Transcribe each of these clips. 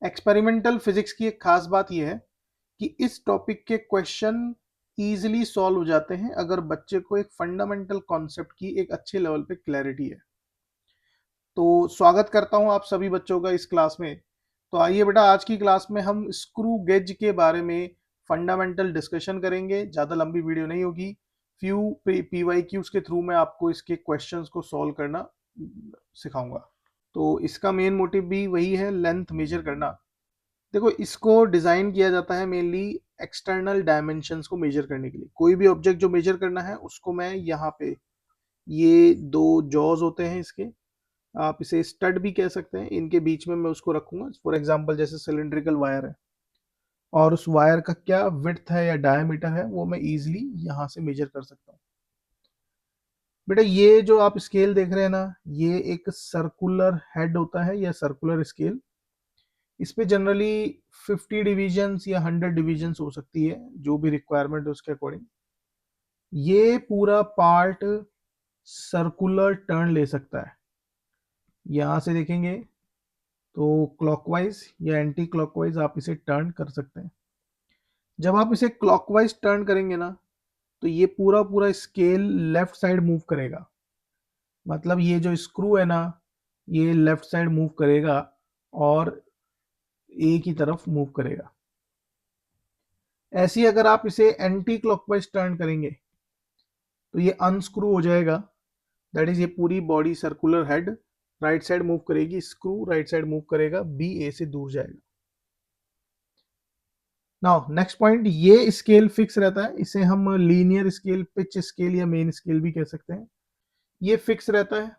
Experimental physics की एक खास बात यह है कि इस टॉपिक के क्वेश्चन इजीली सॉल्व हो जाते हैं अगर बच्चे को एक फंडामेंटल कॉन्सेप्ट की एक अच्छे लेवल पे क्लैरिटी है। तो स्वागत करता हूं आप सभी बच्चों का इस क्लास में। तो आइए बेटा, आज की क्लास में हम स्क्रू गेज के बारे में फंडामेंटल डिस्कशन करेंगे। ज़्यादा लंबी वीडियो नहीं होगी। फ्यू पीवाईक्यूज के थ्रू मैं आपको इसके क्वेश्चंस को सॉल्व करना सिखाऊंगा। तो इसका मेन मोटिव भी वही है, लेंथ मेजर करना। देखो, इसको डिजाइन किया जाता है मेनली एक्सटर्नल डायमेंशंस को मेजर करने के लिए। कोई भी ऑब्जेक्ट जो मेजर करना है उसको मैं यहाँ पे, ये दो जॉज होते हैं इसके, आप इसे स्टड भी कह सकते हैं, इनके बीच में मैं उसको रखूंगा। फॉर एग्जांपल जैसे सिलिंड्रिकल वायर है और उस वायर का क्या विड्थ है या डायमीटर है वो मैं इजीली यहाँ से मेजर कर सकता हूँ। बेटा, ये जो आप स्केल देख रहे हैं ना, ये एक सर्कुलर हेड होता है या सर्कुलर स्केल। इस पे जनरली 50 डिविजन्स या 100 डिविजन्स हो सकती है, जो भी रिक्वायरमेंट है उसके अकॉर्डिंग। ये पूरा पार्ट सर्कुलर टर्न ले सकता है। यहां से देखेंगे तो क्लॉकवाइज या एंटी क्लॉकवाइज आप इसे टर्न कर सकते हैं। जब आप इसे क्लॉकवाइज टर्न करेंगे ना, तो ये पूरा पूरा स्केल लेफ्ट साइड मूव करेगा। मतलब ये जो स्क्रू है ना, ये लेफ्ट साइड मूव करेगा और एक ही तरफ मूव करेगा। ऐसी अगर आप इसे एंटी क्लॉकवाइज टर्न करेंगे तो ये अनस्क्रू हो जाएगा। दैट इज, ये पूरी body circular head right side move करेगी, स्क्रू राइट साइड मूव करेगा, बी ए से दूर जाएगा। नाउ नेक्स्ट पॉइंट, ये स्केल फिक्स रहता है। इसे हम लीनियर स्केल, पिच स्केल या मेन स्केल भी कह सकते हैं। ये फिक्स रहता है।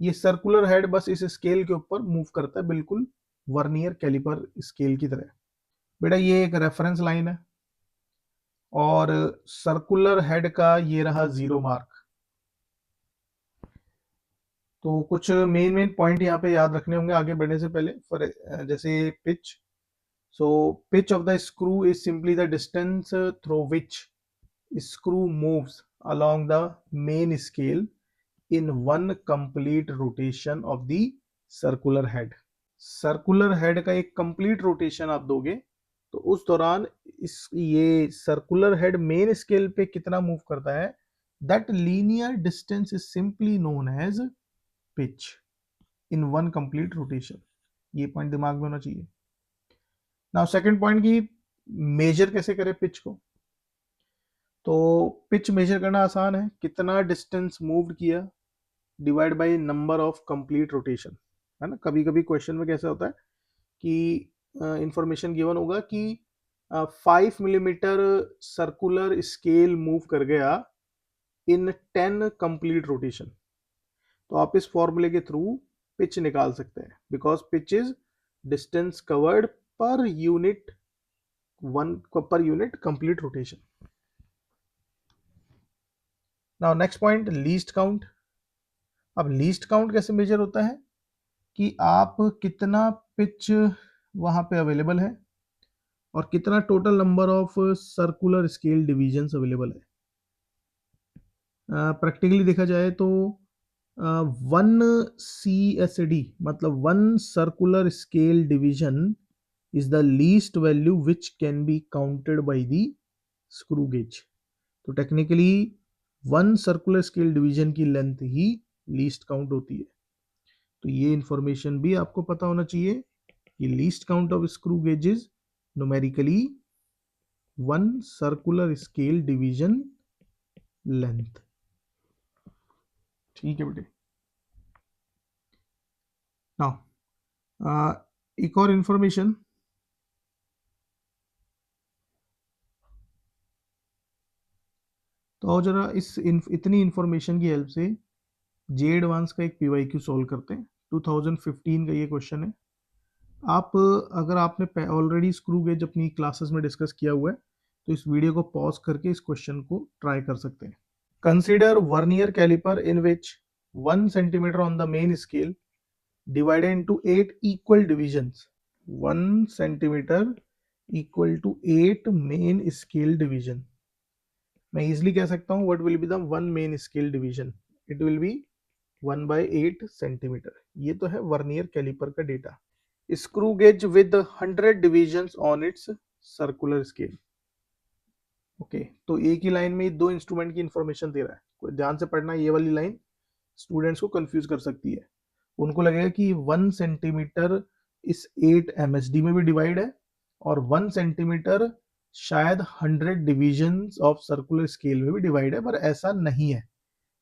ये सर्कुलर हेड बस इस स्केल के ऊपर मूव करता है, बिल्कुल वर्नियर कैलिपर स्केल की तरह। बेटा, ये एक रेफरेंस लाइन है और सर्कुलर हेड का ये रहा जीरो मार्क। तो कुछ मेन मेन पॉइंट यहाँ पे याद रखने होंगे आगे बढ़ने से पहले। फॉर जैसे pitch, so pitch of the screw is simply the distance through which screw moves along the main scale in one complete rotation of the circular head। Circular head का एक कंप्लीट रोटेशन आप दोगे तो उस दौरान इस ये सर्कुलर हेड मेन स्केल पे कितना मूव करता है, that linear distance is simply known as pitch in one complete rotation. ये पॉइंट दिमाग में होना चाहिए। नाउ सेकंड पॉइंट की, मेजर कैसे करें पिच को। तो पिच मेजर करना आसान है, कितना डिस्टेंस मूव किया divide by number of complete rotation, है ना। कभी कभी क्वेश्चन में कैसा होता है कि इंफॉर्मेशन गिवन होगा कि 5 मिलीमीटर सर्कुलर स्केल मूव कर गया इन 10 कंप्लीट रोटेशन। तो आप इस फॉर्मूले के थ्रू पिच निकाल सकते हैं, because pitch is distance covered per unit, one per unit complete rotation. Now next point, least count. अब लीस्ट काउंट कैसे मेजर होता है कि आप कितना पिच वहां पे अवेलेबल है और कितना total number of circular scale divisions available है। प्रैक्टिकली देखा जाए तो 1 CSD मतलब 1 circular scale division is the least value which can be counted by the screw gauge। तो टेक्निकली 1 सर्कुलर स्केल डिवीजन की लेंथ ही लीस्ट काउंट होती है। तो ये इंफॉर्मेशन भी आपको पता होना चाहिए कि least count of screw gauge is numerically 1 circular scale division length. ठीक है बेटे। नाउ एक और इंफॉर्मेशन, तो जरा इतनी इंफॉर्मेशन की हेल्प से जे एडवांस का एक पीवाईक्यू सॉल्व करते हैं। 2015 का ये क्वेश्चन है। आप अगर आपने ऑलरेडी स्क्रू गेज अपनी क्लासेस में डिस्कस किया हुआ है तो इस वीडियो को पॉज करके इस क्वेश्चन को ट्राई कर सकते हैं। Consider vernier calliper in which 1 centimetre on the main scale divided into 8 equal divisions। 1 centimetre equal to 8 main scale division. मैं इजिली कह सकता हूँ what will be the one main scale division, it will be 1/8 centimetre. ये तो है vernier calliper का data. Screw gauge with 100 divisions on its circular scale. Okay, तो एक ही लाइन में दो इंस्ट्रूमेंट की इंफॉर्मेशन दे रहा है, कोई ध्यान से पढ़ना, ये वाली लाइन स्टूडेंट्स को कंफ्यूज कर सकती है। उनको लगेगा कि 1 सेंटीमीटर इस 8 MSD में भी डिवाइड है और 1 सेंटीमीटर शायद 100 डिविजन्स ऑफ सर्कुलर स्केल में भी डिवाइड है, पर ऐसा नहीं है।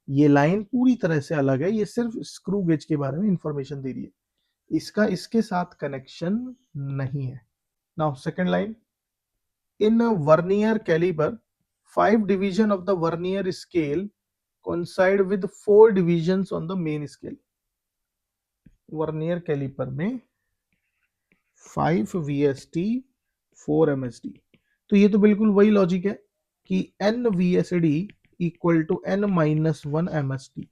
ये लाइन पूरी तरह से अलग है, ये सिर्फ स्क्रू गेज के बारे में इंफॉर्मेशन दे रही है, इसका इसके साथ कनेक्शन नहीं है। Now second line, in vernier calliper 5 division of the vernier scale coincide with 4 divisions on the main scale। Vernier calliper में 5 VSD 4 MSD, तो ये तो बिल्कुल वही लॉजिक है कि n VSD equal to n minus 1 MSD।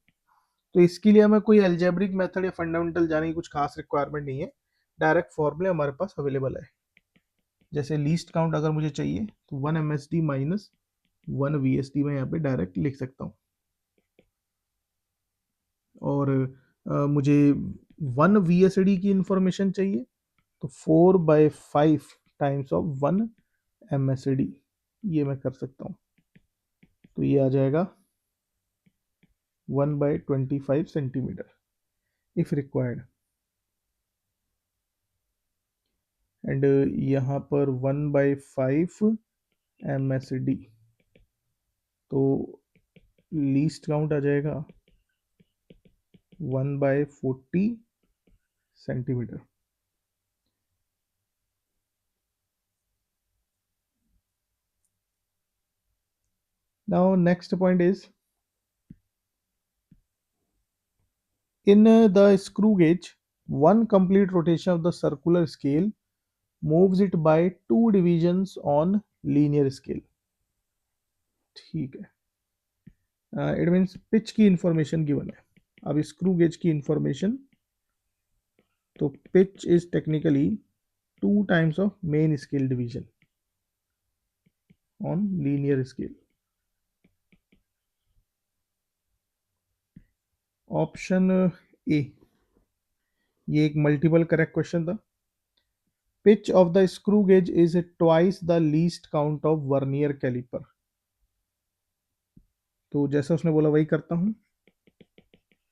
तो इसके लिए हमें कोई एल्जेब्रिक मेथड या फंडामेंटल जाने की कुछ खास रिक्वायरमेंट नहीं है, डायरेक्ट फॉर्मूले हमारे पास अवेलेबल है। जैसे लीस्ट काउंट अगर मुझे चाहिए तो 1 MSD माइनस 1 VSD में यहाँ पे डायरेक्ट लिख सकता हूँ, और मुझे 1 VSD की इंफॉर्मेशन चाहिए तो 4/5 टाइम्स ऑफ 1 MSD ये मैं कर सकता हूँ, तो ये आ जाएगा 1/25 सेंटीमीटर इफ रिक्वायर्ड। एंड यहाँ पर 1/5 MSD, तो लीस्ट काउंट आ जाएगा 1/40 centimetre. Now next point is, in the screw gauge, one complete rotation of the circular scale moves it by 2 divisions on linear scale। ठीक है, इट मीन्स पिच की information given है। अब screw gauge की information, तो pitch is technically 2 times of main scale division on linear scale. Option A, ये एक multiple correct question था। Pitch of the screw gauge is twice the least count of vernier calliper, तो जैसा उसने बोला वही करता हूं।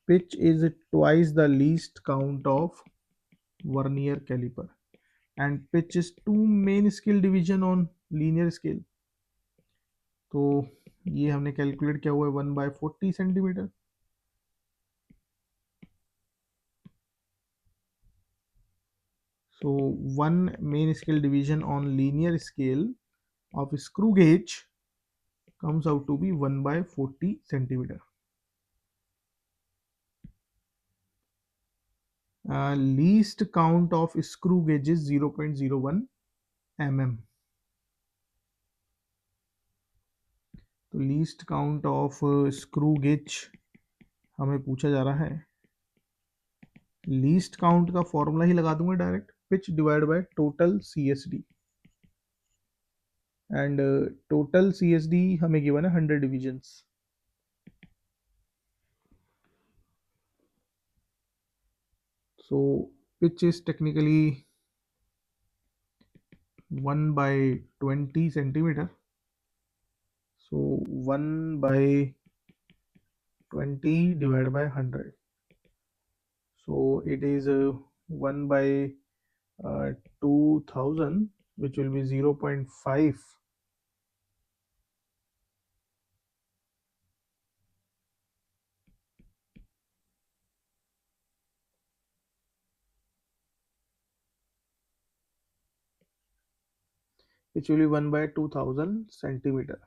Pitch is twice the least count of vernier calliper and pitch is 2 main scale division on linear scale, तो ये हमने कैलकुलेट किया हुआ है 1/40 centimetre. So 1 main scale division on linear scale of screw gauge comes out to be 1/40 centimeter. Least count of screw gauge is 0.01 mm. तो least count of screw gauge हमें पूछा जा रहा है। लीस्ट काउंट का फॉर्मूला ही लगा दूंगा direct, pitch divide by total CSD, and total CSD हमें गिवन है 100 divisions. So pitch is technically 1/20 centimeter. So 1/20 divided by 100. So it is 1/2000, which will be 0.5. Which will be 1/2000 centimetre,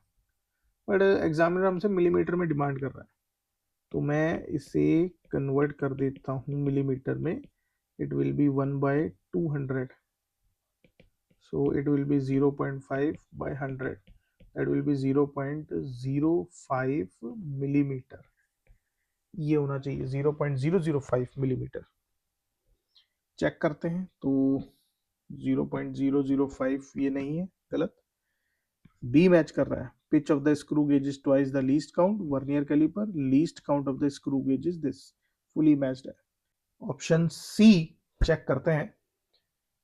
but examiner हमसे millimetre में demand कर रहा है, तो मैं इसे कन्वर्ट कर देता हूँ मिलीमीटर में। It will B 1/200, so it will be 0.5 by 100, that will be 0.05 millimetre, ये होना चाहिए 0.005 मिलीमीटर। चेक करते हैं, तो 0.005 ये नहीं है, गलत। बी मैच कर रहा है, pitch of the screw gauge is twice the least count vernier calliper, least count of the screw gauge is this, fully matched है। ऑप्शन सी चेक करते हैं,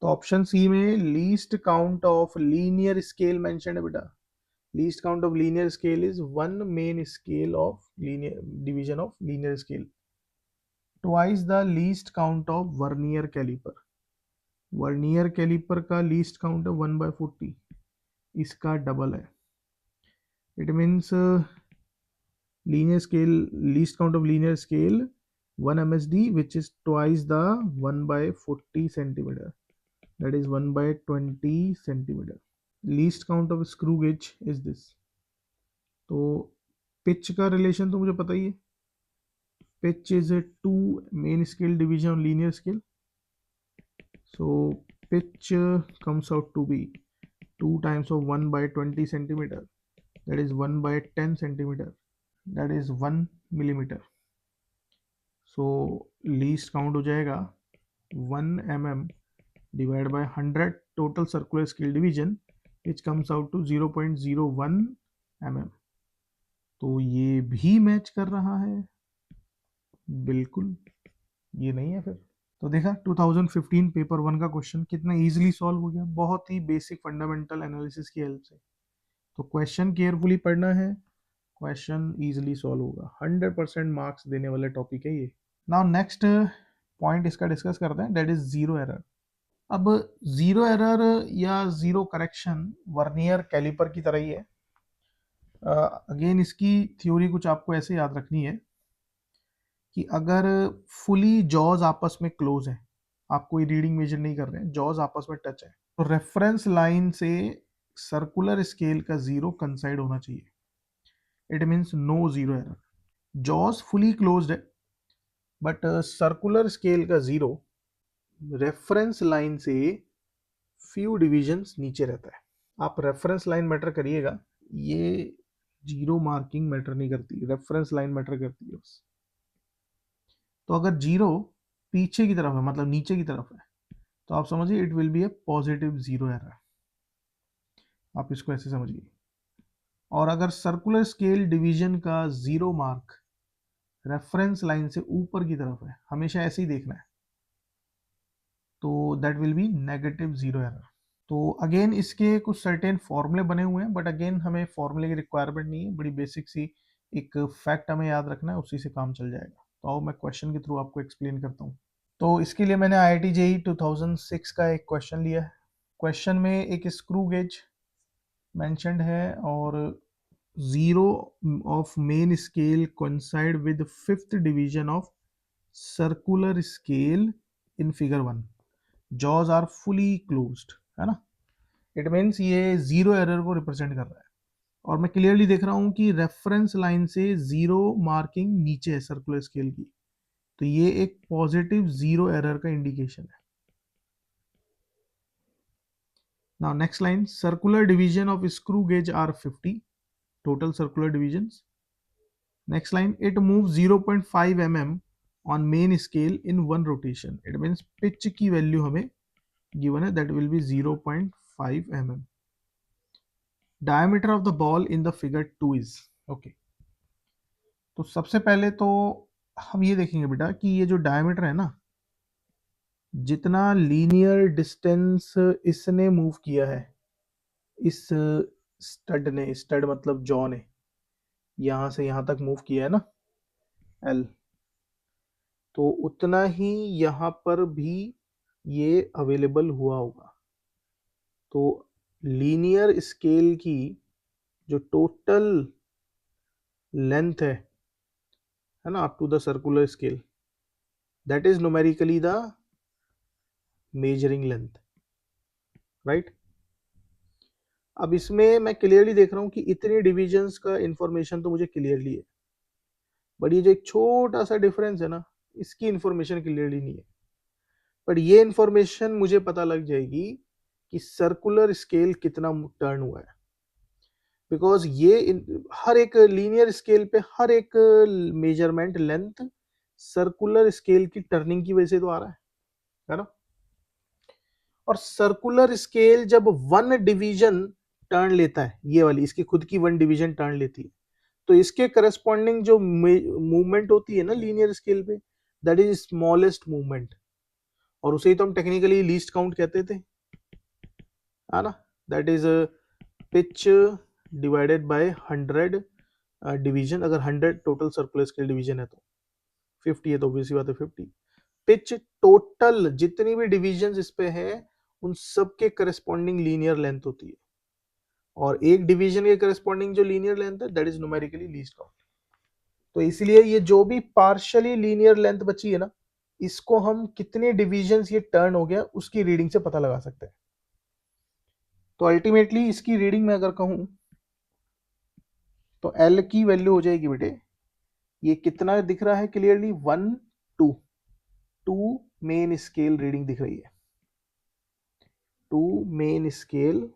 तो ऑप्शन सी में least count of linear scale mention है बेटा. Least count of linear scale is one main scale of linear division of linear scale. Twice the least count of vernier calliper. Vernier calliper का least count है 1/40, इसका double है. It means linear scale least count of linear scale 1 MSD, which is twice the 1/40 centimeter, that is 1/20 centimeter. Least count of screw gauge is this. तो pitch का relation तो मुझे पता ही है. Pitch is a 2 main scale division on linear scale. So pitch comes out to be 2 times of 1/20 centimeter, that is 1/10 centimeter, that is 1 millimeter. So least count हो जाएगा 1 mm divided by 100 total circular scale division, which comes out to 0.01 mm. तो ये भी match कर रहा है. बिल्कुल ये नहीं है फिर. तो देखा 2015 पेपर 1 का क्वेश्चन कितना इजीली सॉल्व हो गया, बहुत ही बेसिक फंडामेंटल एनालिसिस की हेल्प से. तो क्वेश्चन केयरफुली पढ़ना है, क्वेश्चन इजीली सॉल्व होगा. 100% मार्क्स देने वाला टॉपिक है ये. नाउ नेक्स्ट पॉइंट इसका डिस्कस करते हैं, दैट इज जीरो एरर. अब जीरो एरर या जीरो करेक्शन वर्नियर कैलिपर की तरह ही है. अगेन इसकी थ्योरी कुछ आपको ऐसे याद रखनी है कि अगर फुली जॉज आपस में क्लोज है, आप कोई रीडिंग मेजर नहीं कर रहे हैं, जॉज आपस में टच है, तो रेफरेंस लाइन से सर्कुलर स्केल का जीरो कंसाइड होना चाहिए. It means no zero error. Jaws fully closed है बट सर्कुलर स्केल का जीरो रेफरेंस लाइन से फ्यू डिविजन्स नीचे रहता है. आप रेफरेंस लाइन मैटर करिएगा, ये जीरो मार्किंग मैटर नहीं करती, रेफरेंस लाइन मैटर करती है बस. तो अगर जीरो पीछे की तरफ है, मतलब नीचे की तरफ है, तो आप समझिए it will B A positive zero error. आप इसको ऐसे समझिए. और अगर सर्कुलर स्केल डिवीजन का जीरो मार्क रेफरेंस लाइन से ऊपर की तरफ है, हमेशा ऐसे ही देखना है, तो that will be negative zero error. तो अगेन इसके कुछ सर्टेन फॉर्मूले बने हुए हैं, बट अगेन हमें फॉर्मूले की रिक्वायरमेंट नहीं है, बड़ी बेसिक सी एक फैक्ट हमें याद रखना है, उसी से काम चल जाएगा. तो आओ मैं क्वेश्चन के थ्रू आपको एक्सप्लेन करता हूँ. तो इसके लिए मैंने IIT JEE 2006 का एक क्वेश्चन लिया है. क्वेश्चन में एक स्क्रू गेज मेंशन्ड है और zero of main scale coincide with fifth division of circular scale in figure 1. Jaws are fully closed, है ना. इट मीन्स ये जीरो एरर को रिप्रेजेंट कर रहा है. और मैं क्लियरली देख रहा हूं कि रेफरेंस लाइन से जीरो मार्किंग नीचे है सर्कुलर स्केल की, तो ये एक पॉजिटिव जीरो एरर का इंडिकेशन है. Now next line, circular division of screw gauge are 50 total circular divisions. Next line, it moves 0.5 mm on main scale in one rotation. It means pitch की value हमें given है, that will be 0.5 mm. Diameter of the ball in the figure 2 is okay. तो सबसे पहले तो हम ये देखेंगे बेटा कि ये जो डायमीटर है ना, जितना लीनियर डिस्टेंस इसने मूव किया है, इस स्टड ने, स्टड मतलब जॉ ने यहां से यहां तक मूव किया है ना L, तो उतना ही यहाँ पर भी ये अवेलेबल हुआ होगा. तो लीनियर स्केल की जो टोटल लेंथ है ना, up to the circular scale, that is numerically the measuring length, right. अब इसमें मैं क्लियरली देख रहा हूं कि इतने डिविजन्स का इंफॉर्मेशन तो मुझे क्लियरली है, बट ये जो एक छोटा सा डिफरेंस है ना, इसकी इंफॉर्मेशन क्लियरली नहीं है. पर ये इंफॉर्मेशन मुझे पता लग जाएगी कि सर्कुलर स्केल कितना टर्न हुआ है, बिकॉज ये हर एक लीनियर स्केल पे हर एक मेजरमेंट लेंथ सर्कुलर स्केल की टर्निंग की वजह से तो आ रहा है ना. और सर्कुलर स्केल जब वन डिवीजन टर्न लेता है, ये वाली इसकी खुद की वन डिवीजन टर्न लेती है, तो इसके करस्पॉन्डिंग जो मूवमेंट होती है ना लीनियर स्केल पे, दैट इज स्मॉलेस्ट मूवमेंट. और उसे ही तो हम टेक्निकली लीस्ट काउंट कहते थे, है ना। That is pitch divided by 100 division. अगर 100 टोटल सर्कुलर स्केल डिवीजन है तो 50 है तो ऑब्वियसली बात है 50। पिच टोटल जितनी भी डिवीजन इस पे है उन सब के करस्पॉन्डिंग लीनियर लेंथ होती है, और एक डिवीजन के करस्पॉन्डिंग जो लीनियर लेंथ है that is numerically least count. तो इसलिए ये जो भी पार्शियली लीनियर लेंथ बची है ना, इसको हम कितने डिवीजन ये टर्न हो गया उसकी रीडिंग से पता लगा सकते हैं। तो अल्टीमेटली इसकी रीडिंग में अगर कहूं तो एल की वैल्यू हो जाएगी बेटे, ये कितना दिख रहा है क्लियरली, 1 2 2 मेन स्केल रीडिंग दिख रही है, 2 main scale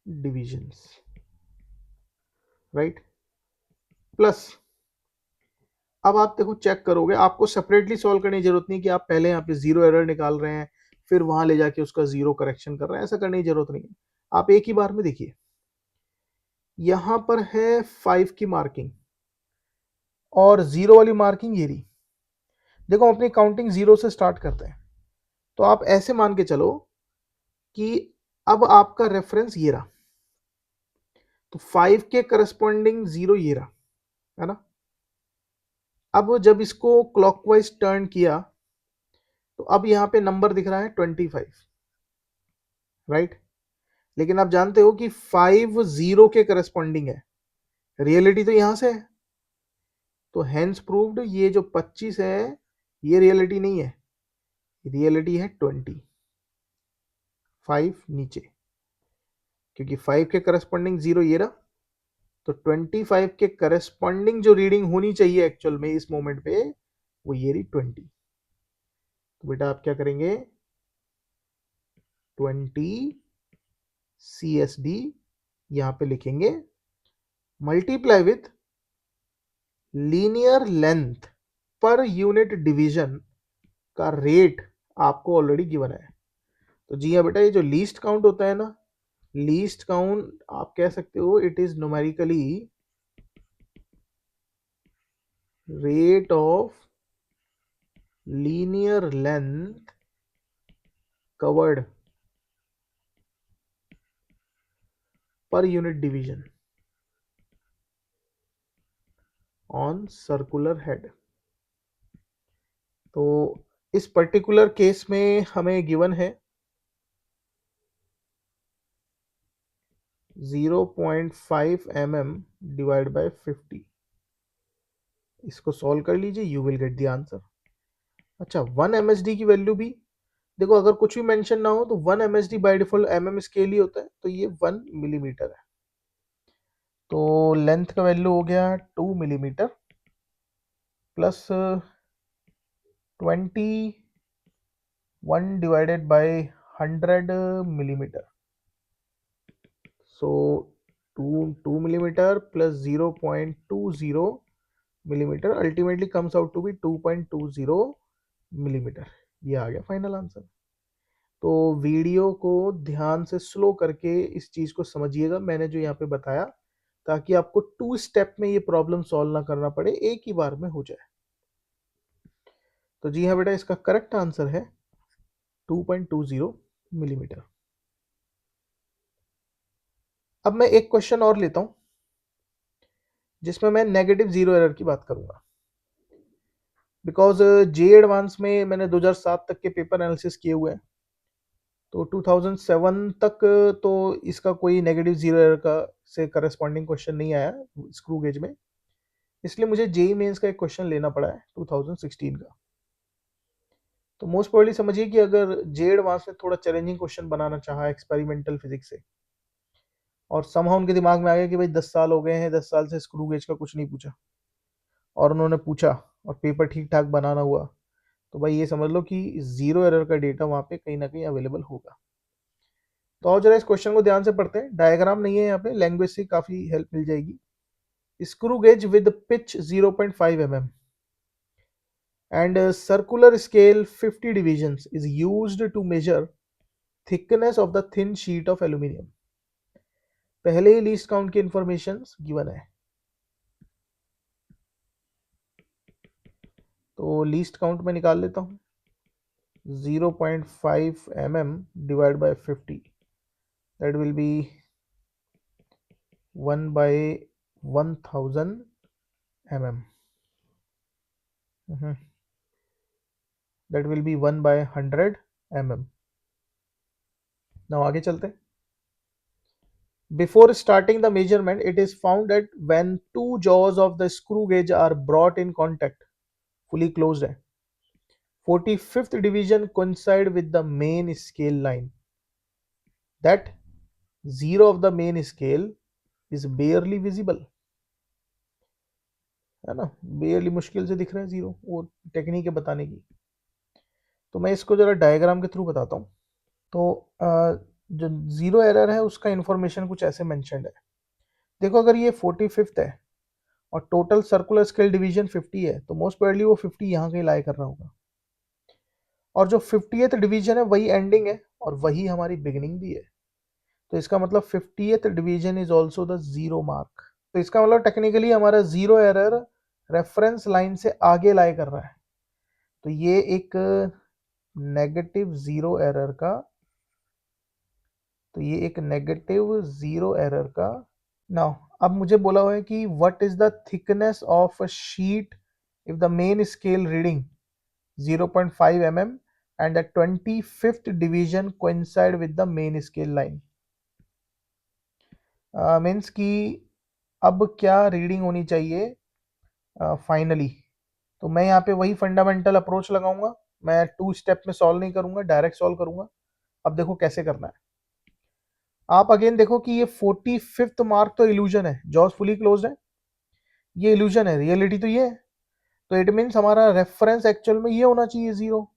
divisions, right. Plus अब आप देखो चेक करोगे, आपको सेपरेटली सॉल्व करने की जरूरत नहीं कि आप पहले यहाँ पे जीरो एरर निकाल रहे हैं फिर वहां ले जाके उसका जीरो करेक्शन कर रहे हैं, ऐसा करने की जरूरत नहीं है। आप एक ही बार में देखिए, यहां पर है 5 की मार्किंग और जीरो वाली मार्किंग ये रही। देखो हम अपनी काउंटिंग जीरो से स्टार्ट करते हैं, तो आप ऐसे मान के चलो कि अब आपका रेफरेंस ये रहा, तो 5 के करस्पॉन्डिंग जीरो ये रहा, है ना। अब जब इसको क्लॉकवाइज टर्न किया तो अब यहां पे नंबर दिख रहा है 25, राइट। लेकिन आप जानते हो कि 5 जीरो के करस्पॉन्डिंग है, रियलिटी तो यहां से है, तो हेंस प्रूव्ड ये जो 25 है ये रियलिटी नहीं है, रियलिटी है 20, 5 नीचे, क्योंकि 5 के करस्पॉन्डिंग जीरो ये रहा, तो 25 के करस्पॉन्डिंग जो रीडिंग होनी चाहिए एक्चुअल में इस मोमेंट पे वो ये रही 20। तो बेटा आप क्या करेंगे, 20 CSD यहां पे लिखेंगे, मल्टीप्लाई विथ लीनियर लेंथ पर यूनिट डिवीजन का रेट आपको ऑलरेडी गिवन है। तो जी हाँ बेटा, ये जो लीस्ट काउंट होता है ना, लीस्ट काउंट आप कह सकते हो it is numerically rate of linear length covered पर unit division on circular head. तो इस पर्टिकुलर केस में हमें गिवन है 0.5 mm डिवाइड बाय 50। इसको सॉल्व कर लीजिए, you will get the answer. अच्छा 1 MSD की वैल्यू भी देखो, अगर कुछ भी मेंशन ना हो तो 1 MSD by default mm scale ही होता है, तो ये 1 मिलीमीटर है। तो लेंथ का वैल्यू हो गया 2 millimetre plus 21 divided by 100 millimetre. So 2 millimetre plus 0.20 millimetre ultimately comes out to be 2.20 millimetre. ये आ गया फाइनल आंसर। तो वीडियो को ध्यान से स्लो करके इस चीज को समझिएगा, मैंने जो यहाँ पे बताया, ताकि आपको 2 स्टेप में ये प्रॉब्लम सॉल्व ना करना पड़े, एक ही बार में हो जाए। तो जी हाँ बेटा, इसका करेक्ट आंसर है 2.20 मिलीमीटर। अब मैं एक क्वेश्चन और लेता हूं जिसमें मैं नेगेटिव जीरो एरर की बात करूंगा, बिकॉज जे एडवांस में मैंने 2007 तक के पेपर एनालिसिस किए हुए हैं, तो 2007 तक तो इसका कोई नेगेटिव जीरो एरर का से करस्पॉन्डिंग क्वेश्चन नहीं आया स्क्रू गेज में, इसलिए मुझे जेई मेंस का एक क्वेश्चन लेना पड़ा है 2016 का। तो मोस्ट प्रोबेबली समझिए कि अगर जे एडवांस ने थोड़ा चैलेंजिंग क्वेश्चन बनाना चाहा एक्सपेरिमेंटल फिजिक्स से, और समहाउ उनके दिमाग में आ गया कि भाई 10 साल हो गए हैं, 10 साल से स्क्रू गेज का कुछ नहीं पूछा, और उन्होंने पूछा और पेपर ठीक ठाक बनाना हुआ, तो भाई ये समझ लो कि जीरो एरर का डेटा वहां पे कहीं ना कहीं अवेलेबल होगा। तो और जरा इस क्वेश्चन को ध्यान से पढ़ते हैं, डायग्राम नहीं है यहाँ पे, लैंग्वेज से काफी हेल्प मिल जाएगी। Screw gauge with pitch 0.5 mm and circular scale 50 divisions is used to measure thickness of the thin sheet of aluminum। पहले ही लीस्ट काउंट की इंफॉर्मेशन गिवन है, तो लीस्ट काउंट में निकाल लेता हूं। 0.5 mm divided by 50, that will be 1 by 1000 mm. That will be 1 by 100 mm. Now आगे चलते हैं. Before starting the measurement, it is found that when two jaws of the screw gauge are brought in contact, fully closed है, 45th division coincide with the main scale line. That zero of the main scale is barely visible. है ना, barely मुश्किल से दिख रहा है zero. वो technique है बताने की. तो मैं इसको जरा डायग्राम के थ्रू बताता हूँ. तो जो जीरो एरर है उसका इंफॉर्मेशन कुछ ऐसे मेंशन्ड है. देखो अगर ये 45th है और टोटल सर्कुलर स्केल डिवीजन 50 है तो मोस्ट प्रोबेबली वो 50 यहाँ कहीं लाई कर रहा होगा. और जो 50th डिवीजन है वही एंडिंग है और वही हमारी बिगिनिंग भी है. तो इसका मतलब 50th division is also the zero mark. तो इसका मतलब टेक्निकली हमारा जीरो एरर रेफरेंस लाइन से आगे लाई कर रहा है. तो ये एक नेगेटिव जीरो एरर का, तो ये एक नेगेटिव जीरो एरर का. नाउ अब मुझे बोला हुआ है कि what is the thickness of a sheet if the main scale reading 0.5 mm and the 25th division coincide with the main scale line. Means कि अब क्या रीडिंग होनी चाहिए फाइनली. तो मैं यहाँ पे वही फंडामेंटल अप्रोच लगाऊंगा. मैं 2 स्टेप में सॉल्व नहीं करूंगा, डायरेक्ट सॉल्व करूंगा. अब देखो कैसे करना है. आप अगेन देखो कि ये 45th मार्क तो इल्यूजन है, जॉस फुली क्लोज्ड है. ये इल्यूजन है, रियलिटी तो ये है. तो इट मीन्स हमारा रेफरेंस एक्चुअल में ये होना चाहिए जीरो.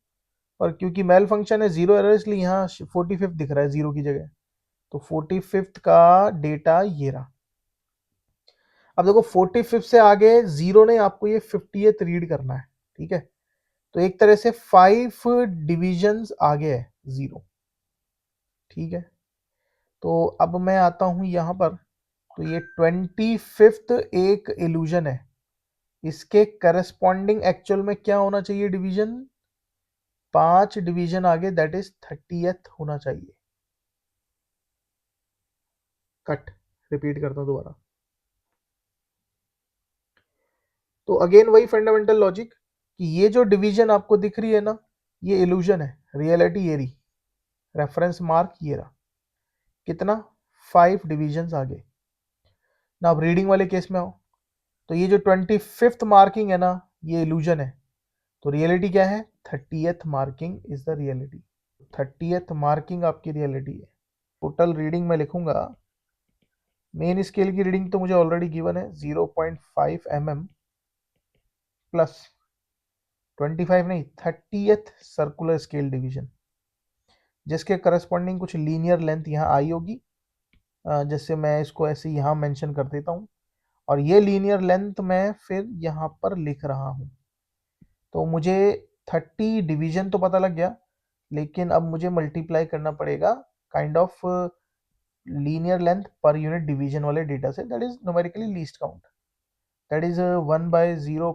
और क्योंकि मेल फंक्शन है जीरो एरर इसलिए यहाँ 45th दिख रहा है जीरो की जगह. तो 45th का डेटा ये रहा. अब देखो 45th से आगे जीरो ने आपको ये 50th रीड करना है. ठीक है, तो एक तरह से 5 डिविजन्स आगे है जीरो. ठीक है, तो अब मैं आता हूं यहां पर. तो ये 25th एक इल्यूजन है, इसके करस्पॉन्डिंग एक्चुअल में क्या होना चाहिए डिवीजन, 5 डिवीजन आगे, दैट इज 30th होना चाहिए. कट. रिपीट करता हूं दोबारा. तो अगेन वही फंडामेंटल लॉजिक कि ये जो डिवीजन आपको दिख रही है ना, ये इल्यूजन है, रियलिटी ये रही. रेफरेंस मार्क ये रहा. कितना, 5 डिवीजन आगे. ना अब रीडिंग वाले केस में आओ. तो ये जो 25th मार्किंग है ना, ये इल्यूजन है. तो रियलिटी क्या है, 30th marking is the reality. 30th marking आपकी रियलिटी है. टोटल रीडिंग में लिखूंगा. मेन स्केल की रीडिंग तो मुझे ऑलरेडी गिवन है 0.5 mm प्लस 25 नहीं, 30th सर्कुलर स्केल डिवीजन, जिसके करस्पॉन्डिंग कुछ लीनियर लेंथ यहाँ आई होगी. जैसे मैं इसको ऐसे यहाँ मेंशन कर देता हूँ और ये लीनियर लेंथ मैं फिर यहाँ पर लिख रहा हूँ. तो मुझे 30 डिवीजन तो पता लग गया, लेकिन अब मुझे मल्टीप्लाई करना पड़ेगा काइंड ऑफ लीनियर लेंथ पर यूनिट डिवीजन वाले डेटा से. That is numerically least count. That is 1 by 0.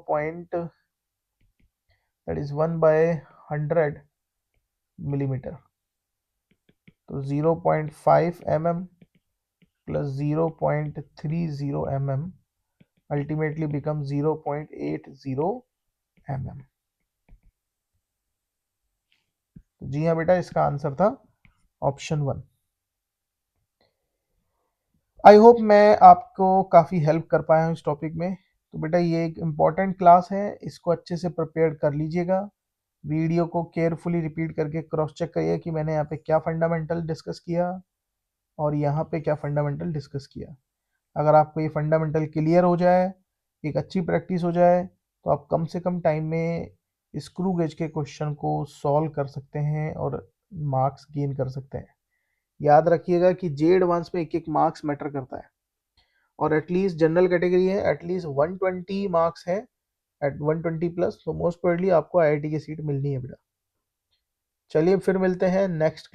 That is 1 by 100 millimetre. तो 0.5 mm plus 0.30 mm ultimately become 0.80 mm. तो जी हाँ बेटा, इसका आंसर था ऑप्शन 1. आई होप मैं आपको काफ़ी हेल्प कर पाया हूँ इस टॉपिक में. तो बेटा ये एक इम्पॉर्टेंट क्लास है, इसको अच्छे से प्रिपेयर कर लीजिएगा. वीडियो को केयरफुली रिपीट करके क्रॉस चेक करिए कि मैंने यहाँ पे क्या फंडामेंटल डिस्कस किया और यहाँ पे क्या फंडामेंटल डिस्कस किया. अगर आपको ये फंडामेंटल क्लियर हो जाए, एक अच्छी प्रैक्टिस हो जाए, तो आप कम से कम टाइम में स्क्रू गेज के क्वेश्चन को सॉल्व कर सकते हैं और मार्क्स गेन कर सकते हैं. याद रखिएगा कि जे एडवांस में एक एक मार्क्स मैटर करता है और एटलीस्ट जनरल कैटेगरी है, एटलीस्ट 120 मार्क्स है, एट 120 प्लस. तो मोस्ट प्रोबेबली आपको आईआईटी की सीट मिलनी है बेटा. चलिए फिर मिलते हैं नेक्स्ट